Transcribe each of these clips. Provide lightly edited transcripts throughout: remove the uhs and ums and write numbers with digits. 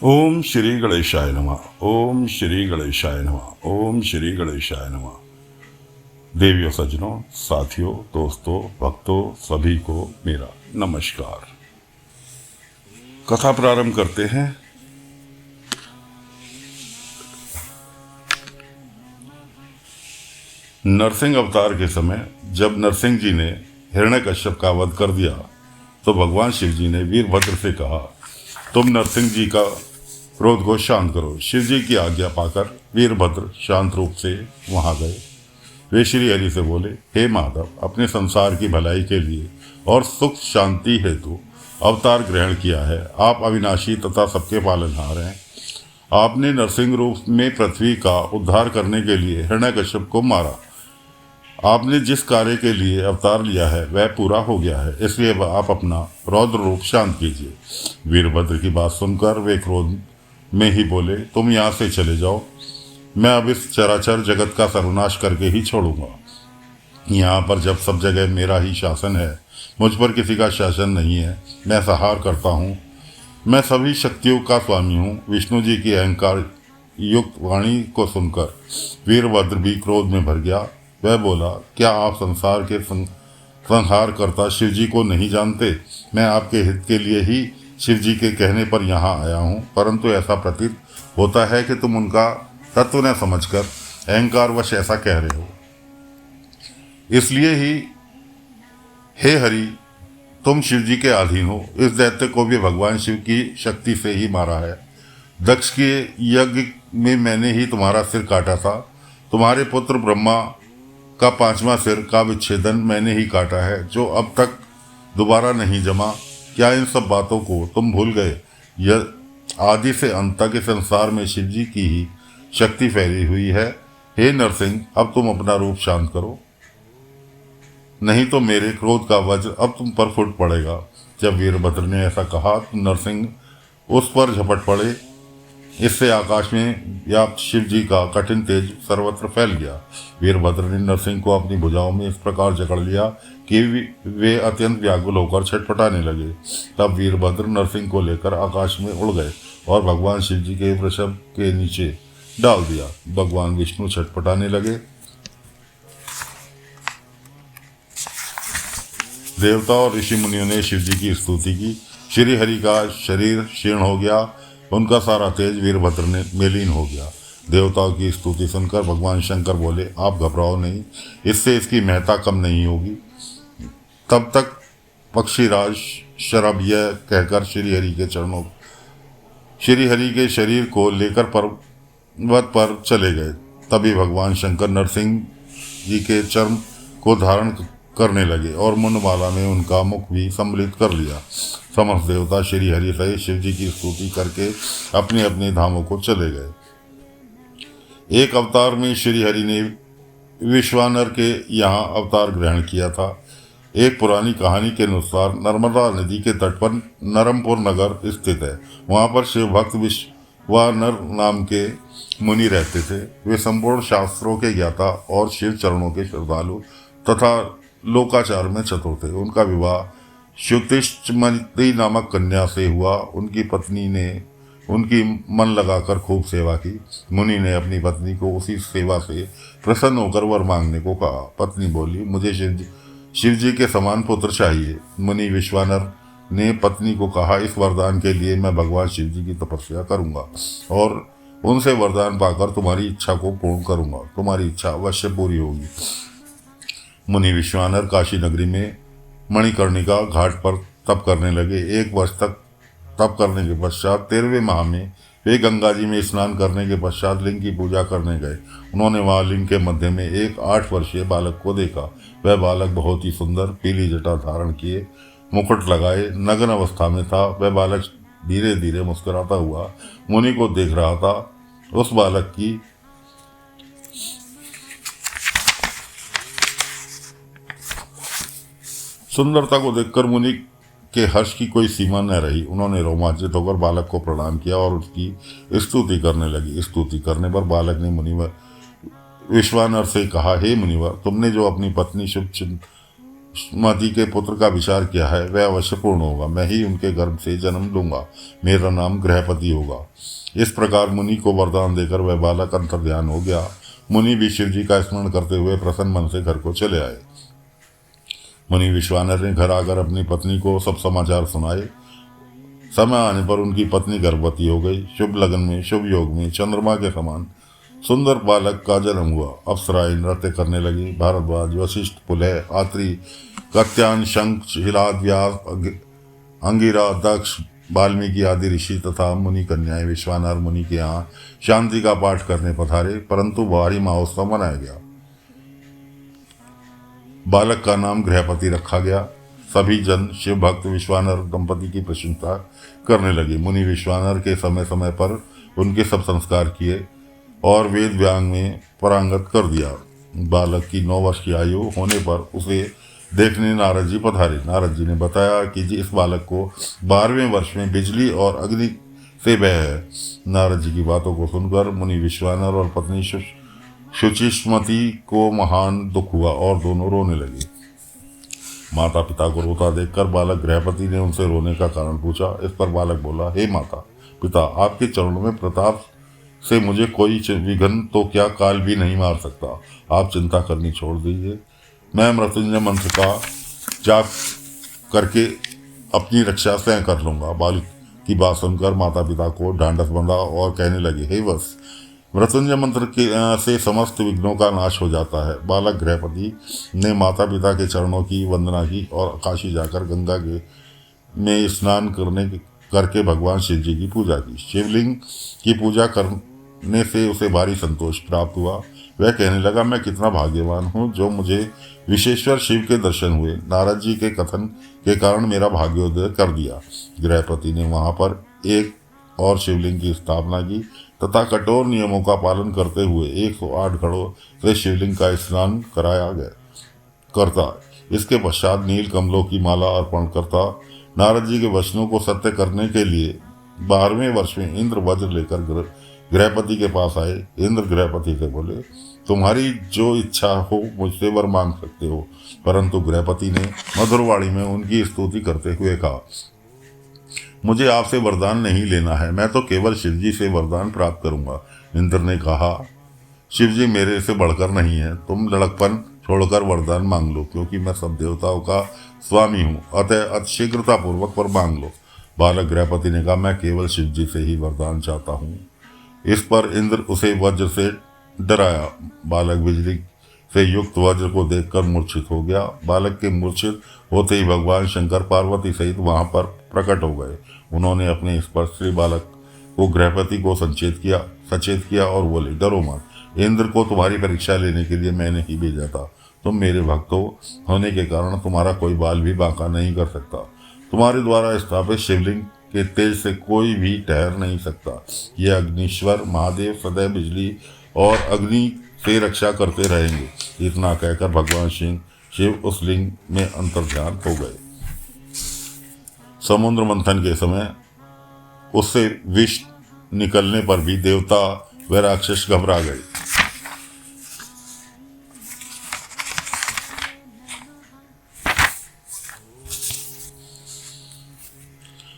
ओम श्री गणेशाय नमः। ओम श्री गणेशाय नमः। ओम श्री गणेशाय नमः। देवियों, सज्जनों, साथियों, दोस्तों, भक्तों, सभी को मेरा नमस्कार। कथा प्रारंभ करते हैं। नरसिंह अवतार के समय जब नरसिंह जी ने हिरण्यकश्यप का वध कर दिया तो भगवान शिव जी ने वीरभद्र से कहा, तुम नरसिंह जी का क्रोध को शांत करो। शिव जी की आज्ञा पाकर वीरभद्र शांत रूप से वहां गए। वे श्री हरि से बोले, हे माधव, अपने संसार की भलाई के लिए और सुख शांति हेतु अवतार ग्रहण किया है। आप अविनाशी तथा सबके पालनहार हैं। आपने नरसिंह रूप में पृथ्वी का उद्धार करने के लिए हिरण्यकश्यप को मारा। आपने जिस कार्य के लिए अवतार लिया है वह पूरा हो गया है, इसलिए आप अपना रौद्र रूप शांत कीजिए। वीरभद्र की बात सुनकर वे क्रोध में ही बोले, तुम यहाँ से चले जाओ। मैं अब इस चराचर जगत का सर्वनाश करके ही छोड़ूंगा। यहाँ पर जब सब जगह मेरा ही शासन है, मुझ पर किसी का शासन नहीं है। मैं संहार करता हूँ। मैं सभी शक्तियों का स्वामी हूँ। विष्णु जी की अहंकार युक्त वाणी को सुनकर वीरभद्र भी क्रोध में भर गया। वह बोला, क्या आप संसार के संहार करता शिव जी को नहीं जानते? मैं आपके हित के लिए ही शिव जी के कहने पर यहाँ आया हूँ, परंतु ऐसा प्रतीत होता है कि तुम उनका तत्व न समझकर अहंकारवश ऐसा कह रहे हो। इसलिए ही हे हरि, तुम शिव जी के अधीन हो। इस दैत्य को भी भगवान शिव की शक्ति से ही मारा है। दक्ष के यज्ञ में मैंने ही तुम्हारा सिर काटा था। तुम्हारे पुत्र ब्रह्मा का 5वां सिर का विच्छेदन मैंने ही काटा है, जो अब तक दोबारा नहीं जमा। क्या इन सब बातों को तुम भूल गए? यह आदि से अंत तक इस संसार में शिव जी की ही शक्ति फैली हुई है। हे नरसिंह, अब तुम अपना रूप शांत करो, नहीं तो मेरे क्रोध का वज्र अब तुम पर फूट पड़ेगा। जब वीरभद्र ने ऐसा कहा तो नरसिंह उस पर झपट पड़े। इससे आकाश में व्याप्त शिव जी का कठिन तेज सर्वत्र फैल गया। वीरभद्र ने नरसिंह को अपनी भुजाओं में इस प्रकार जकड़ लिया कि वे अत्यंत व्याकुल होकर छटपटाने लगे। तब वीरभद्र नरसिंह को लेकर आकाश में उड़ गए और भगवान शिव जी के वृषभ के नीचे डाल दिया। भगवान विष्णु छटपटाने लगे। देवता और ऋषि मुनियों ने शिव जी की स्तुति की। श्री हरि का शरीर क्षीण हो गया। उनका सारा तेज वीरभद्र में लीन हो गया। देवताओं की स्तुति सुनकर भगवान शंकर बोले, आप घबराओ नहीं, इससे इसकी महत्ता कम नहीं होगी। तब तक पक्षीराज शरभ यह कहकर श्री हरि के शरीर को लेकर पर्वत पर चले गए। तभी भगवान शंकर नरसिंह जी के चर्म को धारण करने लगे और मुंडमाला में उनका मुख भी सम्मिलित कर लिया। समस्त देवता श्री हरि सहित शिव जी की स्तुति करके अपने अपने धामों को चले गए। एक अवतार में श्री हरि ने विश्वानर के यहाँ अवतार ग्रहण किया था। एक पुरानी कहानी के अनुसार नर्मदा नदी के तट पर नरमपुर नगर स्थित है। वहाँ पर शिव भक्त विश्वानर नाम के मुनि रहते थे। वे संपूर्ण शास्त्रों के ज्ञाता और शिव चरणों के श्रद्धालु तथा लोकाचार में चतुर थे। उनका विवाह श्युतिष्ठमती नामक कन्या से हुआ। उनकी पत्नी ने उनकी मन लगाकर खूब सेवा की। मुनि ने अपनी पत्नी को उसी सेवा से प्रसन्न होकर वर मांगने को कहा। पत्नी बोली, मुझे शिव जी के समान पुत्र चाहिए। मुनि विश्वानर ने पत्नी को कहा, इस वरदान के लिए मैं भगवान शिव जी की तपस्या करूंगा और उनसे वरदान पाकर तुम्हारी इच्छा को पूर्ण करूंगा। तुम्हारी इच्छा अवश्य पूरी होगी। मुनि विश्वानर काशी नगरी में मणिकर्णिका घाट पर तप करने लगे। 1 वर्ष तक तप करने के पश्चात 13वें माह में वे गंगा जी में स्नान करने के पश्चात लिंग की पूजा करने गए। उन्होंने वहां लिंग के मध्य में एक 8 वर्षीय बालक को देखा। वह बालक बहुत ही सुंदर, पीली जटा धारण किए, मुकुट लगाए, नग्न अवस्था में था। वह बालक धीरे धीरे मुस्कुराता हुआ मुनि को देख रहा था। उस बालक की सुंदरता को देखकर मुनि के हर्ष की कोई सीमा न रही। उन्होंने रोमांचित होकर बालक को प्रणाम किया और उसकी स्तुति करने लगी। स्तुति करने पर बालक ने मुनिवर विश्वानर से कहा, हे मुनिवर, तुमने जो अपनी पत्नी मती के पुत्र का विचार किया है वह अवश्य पूर्ण होगा। मैं ही उनके गर्भ से जन्म लूंगा, मेरा नाम गृहपति होगा। इस प्रकार मुनि को वरदान देकर वह बालक अंतर्ध्यान हो गया। मुनि भी शिव जी का स्मरण करते हुए प्रसन्न मन से घर को चले आए। मुनि विश्वानर ने घर आकर अपनी पत्नी को सब समाचार सुनाए। समय आने पर उनकी पत्नी गर्भवती हो गई। शुभ लगन में, शुभ योग में चंद्रमा के समान सुंदर बालक का जन्म हुआ। अप्सराएं नृत्य करने लगी। भारद्वाज, वशिष्ठ, पुलह, आत्री, कत्यान, शंख, हिलाद, व्यास, अंगिरा, दक्ष, वाल्मीकि आदि ऋषि तथा मुनि कन्याएं विश्वानर मुनि के यहाँ शांति का पाठ करने पधारे, परंतु भारी महोत्सव मनाया गया। बालक का नाम गृहपति रखा गया। सभी जन शिव भक्त विश्वानर दंपति की प्रशंसा करने लगे। मुनि विश्वानर के समय समय पर उनके सब संस्कार किए और वेद व्यांग में पारंगत कर दिया। बालक की 9 वर्ष की आयु होने पर उसे देखने नारद जी पधारे। नारद जी ने बताया कि जी इस बालक को 12वें वर्ष में बिजली और अग्नि से भय है। नारद जी की बातों को सुनकर मुनि विश्वानर और पत्नी शुचिष्मति को महान दुख हुआ और दोनों रोने लगे। माता पिता को रोता देखकर बालक गृहपति ने उनसे रोने का कारण पूछा। इस पर बालक बोला, हे माता पिता, आपके चरणों में प्रताप से मुझे कोई विघ्न तो क्या काल भी नहीं मार सकता। आप चिंता करनी छोड़ दीजिए, मैं मृत्युंजय मंत्र का जाप करके अपनी रक्षा स्वयं कर लूँगा। बालक की बात सुनकर माता पिता को ढांढस बंधा और कहने लगे, हे वत्स, मृत्युंजय मंत्र के से समस्त विघ्नों का नाश हो जाता है। बालक गृहपति ने माता पिता के चरणों की वंदना की और काशी जाकर गंगा के में स्नान करके भगवान शिव जी की पूजा की। शिवलिंग की पूजा करने से उसे भारी संतोष प्राप्त हुआ। वह कहने लगा, मैं कितना भाग्यवान हूँ जो मुझे विशेश्वर शिव के दर्शन हुए। नारद जी के कथन के कारण मेरा भाग्योदय कर दिया। गृहपति ने वहाँ पर एक और शिवलिंग की स्थापना की तथा कठोर नियमों का पालन करते हुए 108 घड़ों से शिवलिंग का स्नान कराया गया करता। इसके पश्चात नील कमलों की माला अर्पण करता। नारद जी के वचनों को सत्य करने के लिए 12वें वर्ष में इंद्र वज्र लेकर गृहपति के पास आए। इंद्र गृहपति से बोले, तुम्हारी जो इच्छा हो मुझसे वर मांग सकते हो। परंतु गृहपति ने मधुरवाणी में उनकी स्तुति करते हुए कहा, मुझे आपसे वरदान नहीं लेना है, मैं तो केवल शिवजी से वरदान प्राप्त करूंगा। इंद्र ने कहा, शिवजी मेरे से बढ़कर नहीं है, तुम लड़कपन छोड़कर वरदान मांग लो, क्योंकि मैं सब देवताओं का स्वामी हूँ, अतः अतिशीघ्रतापूर्वक पर मांग लो। बालक गृहपति ने कहा, मैं केवल शिवजी से ही वरदान चाहता हूँ। इस पर इंद्र उसे वज्र से डराया। बालक बिजली से युक्त वज्र को देखकर मूर्छित हो गया। बालक के मूर्छित होते ही भगवान शंकर पार्वती सहित वहां पर प्रकट हो गए। उन्होंने अपने स्पर्श से बालक को गृहपति को सचेत किया और बोले, डरो मत, इंद्र को तुम्हारी परीक्षा लेने के लिए मैंने ही भेजा था। तुम मेरे भक्त होने के कारण तुम्हारा कोई बाल भी बांका नहीं कर सकता। तुम्हारे द्वारा स्थापित शिवलिंग के तेज से कोई भी ठहर नहीं सकता। ये अग्निश्वर महादेव सदैव बिजली और अग्नि से रक्षा करते रहेंगे। इतना कहकर भगवान शिव उस लिंग में अंतर्ध्यान हो गए। समुद्र मंथन के समय उससे विष निकलने पर भी देवता व राक्षस घबरा गए।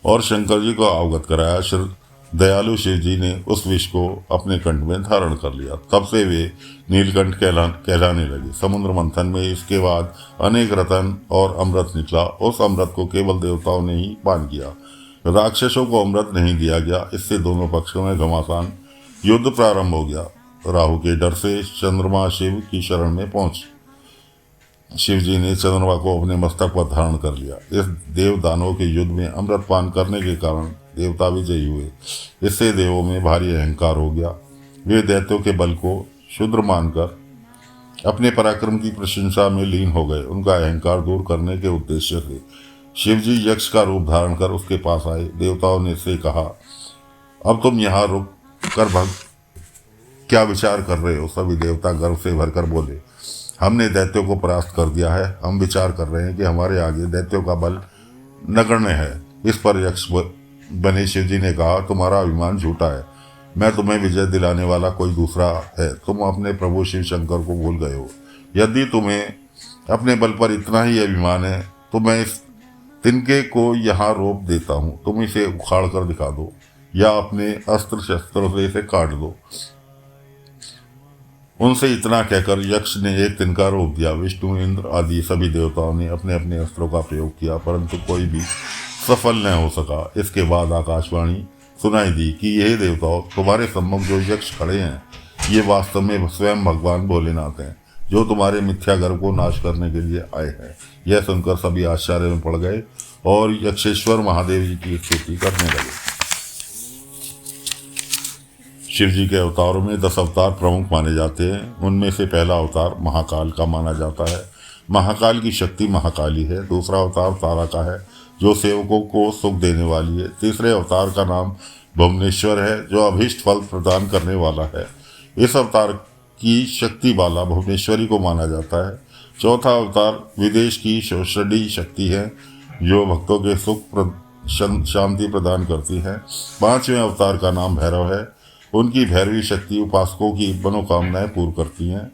और शंकर जी को अवगत कराया। दयालु शिव जी ने उस विष को अपने कंठ में धारण कर लिया। तब से वे नीलकंठ कहलाने लगे। समुद्र मंथन में इसके बाद अनेक रतन और अमृत निकला। उस अमृत को केवल देवताओं ने ही पान किया, राक्षसों को अमृत नहीं दिया गया। इससे दोनों पक्षों में घमासान युद्ध प्रारंभ हो गया। राहु के डर से चंद्रमा शिव की शरण में पहुंच शिव जी ने चंद्रमा को अपने मस्तक पर धारण कर लिया। इस देव दानवों के युद्ध में अमृत पान करने के कारण देवता विजयी हुए। इससे देवों में भारी अहंकार हो गया। वे दैत्यों के बल को क्षुद्र मानकर अपने पराक्रम की प्रशंसा में लीन हो गए। उनका अहंकार दूर करने के उद्देश्य से शिव जी यक्ष का रूप धारण कर उसके पास आए। देवताओं ने से कहा, अब तुम यहाँ रुक कर क्या विचार कर रहे हो? सभी देवता गर्व से भरकर बोले, हमने दैत्यों को परास्त कर दिया है। हम विचार कर रहे हैं कि हमारे आगे दैत्यों का बल नगण्य है। इस पर यक्ष बने शिव जी ने कहा, तुम्हारा अभिमान झूठा है। मैं तुम्हें विजय दिलाने वाला कोई दूसरा है। तुम अपने प्रभु शिव शंकर को भूल गए हो। यदि तुम्हें अपने बल पर इतना ही अभिमान है तो मैं इस तिनके को यहाँ रोप देता हूँ, तुम इसे उखाड़ कर दिखा दो या अपने अस्त्र शस्त्रों से इसे काट दो। उनसे इतना कहकर यक्ष ने एक तिनका रोक दिया। विष्णु, इंद्र आदि सभी देवताओं ने अपने अपने अस्त्रों का प्रयोग किया, परंतु कोई भी सफल न हो सका। इसके बाद आकाशवाणी सुनाई दी कि ये देवताओं, तुम्हारे सम्मुख जो यक्ष खड़े हैं ये वास्तव में स्वयं भगवान भोलेनाथ हैं, जो तुम्हारे मिथ्या गर्व को नाश करने के लिए आए हैं। यह सुनकर सभी आश्चर्य में पड़ गए और यक्षेश्वर महादेव जी की स्तुति करने लगे। शिव जी के अवतारों में 10 अवतार प्रमुख माने जाते हैं। उनमें से पहला अवतार महाकाल का माना जाता है। महाकाल की शक्ति महाकाली है। दूसरा अवतार तारा का है, जो सेवकों को सुख देने वाली है। तीसरे अवतार का नाम भुवनेश्वर है, जो अभीष्ट फल प्रदान करने वाला है। इस अवतार की शक्ति बाला भुवनेश्वरी को माना जाता है। चौथा अवतार विदेश की शोषणी शक्ति है, जो भक्तों के शांति प्रदान करती है। 5वें अवतार का नाम भैरव है। उनकी भैरवी शक्ति उपासकों की मनोकामनाएं पूर्ण करती हैं।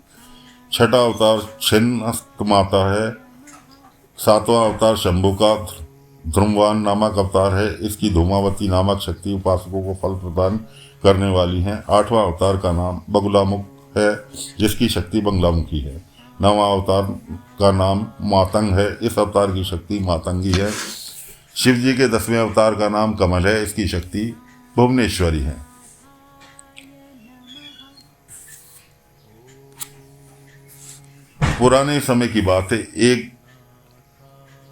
6ठा अवतार छिन्नस्त माता है। 7वां अवतार शंभु का ध्रुमवान नामक अवतार है। इसकी धूमावती नामक शक्ति उपासकों को फल प्रदान करने वाली है। 8वां अवतार का नाम बगुलामुख है, जिसकी शक्ति बंगलामुखी है। 9वां अवतार का नाम मातंग है। इस अवतार की शक्ति मातंगी है। शिव जी के 10वें अवतार का नाम कमल है। इसकी शक्ति भुवनेश्वरी है। पुराने समय की बात है, एक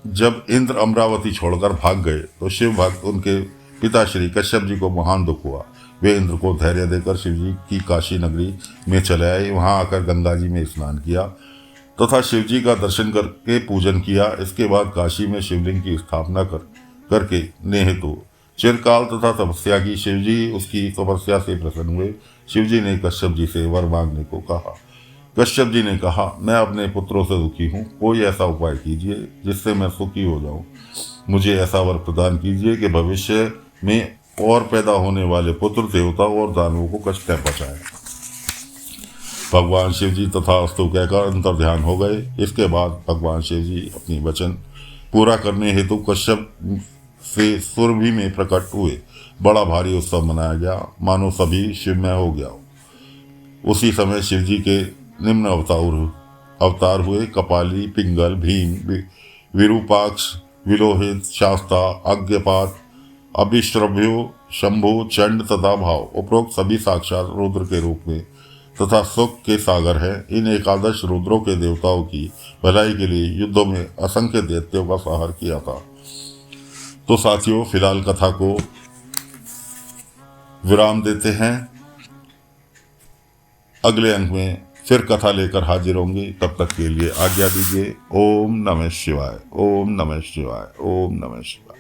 जब इंद्र अमरावती छोड़कर भाग गए तो शिव भक्त उनके पिता श्री कश्यप जी को महान दुख हुआ। वे इंद्र को धैर्य देकर शिव जी की काशी नगरी में चले आए। वहां आकर गंगा जी में स्नान किया तथा शिव जी का दर्शन करके पूजन किया। इसके बाद काशी में शिवलिंग की स्थापना करके नेहेतु चिरकाल तथा तपस्या की। शिव जी उसकी तपस्या से प्रसन्न हुए। शिव जी ने कश्यप जी से वर मांगने को कहा। कश्यप जी ने कहा, मैं अपने पुत्रों से दुखी हूँ, कोई ऐसा उपाय कीजिए जिससे मैं सुखी हो जाऊँ। मुझे ऐसा वर प्रदान कीजिए कि भविष्य में और पैदा होने वाले पुत्र देवताओं और दानवों को कष्ट न पहुँचाएं। भगवान शिव जी तथा अस्तु कहकर अंतर ध्यान हो गए। इसके बाद भगवान शिव जी अपनी वचन पूरा करने हेतु कश्यप से सुरभि में प्रकट हुए। बड़ा भारी उत्सव मनाया गया, मानो सभी शिवमय हो गया। उसी समय शिव जी के निम्न अवतार हुए: कपाली, पिंगल, भीम, विरूपाक्ष, विलोहित, शास्ता, अज्ञपात, अभिश्रभ्यो, शंभु, चंड तथा भाव। उपरोक्त सभी साक्षात रुद्र के रूप में तथा सुख के सागर है। इन 11 रुद्रों के देवताओं की भलाई के लिए युद्धों में असंख्य दैत्यों का संहार किया था। तो साथियों, फिलहाल कथा को विराम देते हैं। अगले अंक में फिर कथा लेकर हाजिर होंगे। तब तक के लिए आज्ञा दीजिए। ओम नमः शिवाय, ओम नमः शिवाय, ओम नमः शिवाय।